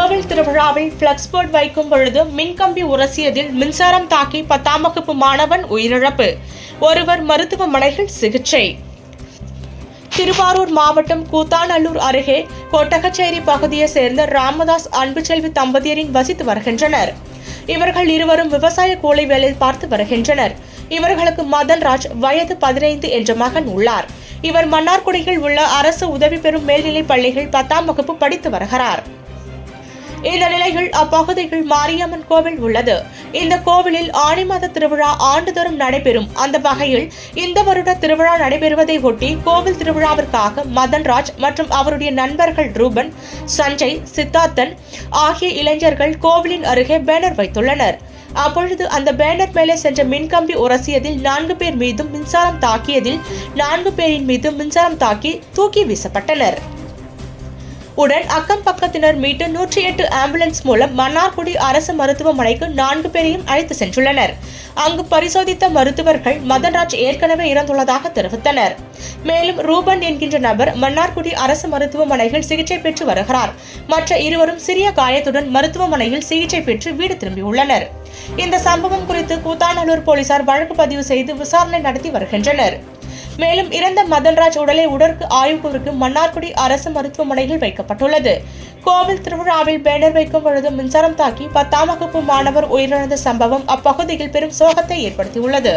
கோவில் திருவிழாவில் flux board வைக்கும் பொழுது மின்கம்பி உரசியதில் மின்சாரம் தாக்கி 10ஆம் வகுப்பு மாணவன் உயிரிழப்பு, ஒருவர் மருத்துவமனையில் சிகிச்சை. திருவாரூர் மாவட்டம் கூத்தாநல்லூர் அருகே கொட்டகச்சேரி பகுதியைச் சேர்ந்த ராமதாஸ் அன்புச்செல்வி தம்பதியரின் வசித்து வருகின்றனர். இவர்கள் இருவரும் விவசாய கூலி வேலை பார்த்து வருகின்றனர். இவர்களுக்கு மதன்ராஜ் வயது 15 என்ற மகன் உள்ளார். இவர் மன்னார்குடியில் உள்ள அரசு உதவி பெறும் மேல்நிலைப் பள்ளியில் 10ஆம் வகுப்பு படித்து வருகிறார். இந்த நிலையில் அப்பகுதியில் மாரியம்மன் கோவில் உள்ளது. இந்த கோவிலில் ஆனி மாத திருவிழா ஆண்டுதோறும் நடைபெறும். அந்த வகையில் இந்த வருட திருவிழா நடைபெறுவதை ஒட்டி கோவில் திருவிழாவிற்காக மதன்ராஜ் மற்றும் அவருடைய நண்பர்கள் ரூபன், சஞ்சய், சித்தார்த்தன் ஆகிய இளைஞர்கள் கோவிலின் அருகே பேனர் வைத்துள்ளனர். அப்பொழுது அந்த பேனர் மேலே சென்ற மின்கம்பி உரசியதில் 4 பேர் மீதும் மின்சாரம் தாக்கியதில் 4 பேரின் மீது மின்சாரம் தாக்கி தூக்கி வீசப்பட்டனர். உடன் அக்கம் பக்கத்தினர் மீட்டு 108 ஆம்புலன்ஸ் மூலம் மன்னார்குடி அரசு மருத்துவமனைக்கு 4 பேரையும் அழைத்து சென்றுள்ளனர். அங்கு பரிசோதித்த மருத்துவர்கள் மதன்ராஜ் ஏற்கனவே இறந்துள்ளதாக தெரிவித்தனர். மேலும் ரூபன் என்கின்ற நபர் மன்னார்குடி அரசு மருத்துவமனையில் சிகிச்சை பெற்று வருகிறார். மற்ற இருவரும் சிறிய காயத்துடன் மருத்துவமனையில் சிகிச்சை பெற்று வீடு திரும்பியுள்ளனர். இந்த சம்பவம் குறித்து கூத்தாநல்லூர் போலீசார் வழக்கு பதிவு செய்து விசாரணை நடத்தி வருகின்றனர். மேலும் இறந்த மதன்ராஜ் உடலை உடற்கு ஆய்வுக்கு மன்னார்குடி அரசு மருத்துவமனையில் வைக்கப்பட்டுள்ளது. கோவில் திருவிழாவில் பேனர் வைக்கும் பொழுது மின்சாரம் தாக்கி 10ஆம் வகுப்பு மாணவர் உயிரிழந்த சம்பவம் அப்பகுதியில் பெரும் சோகத்தை ஏற்படுத்தியுள்ளது.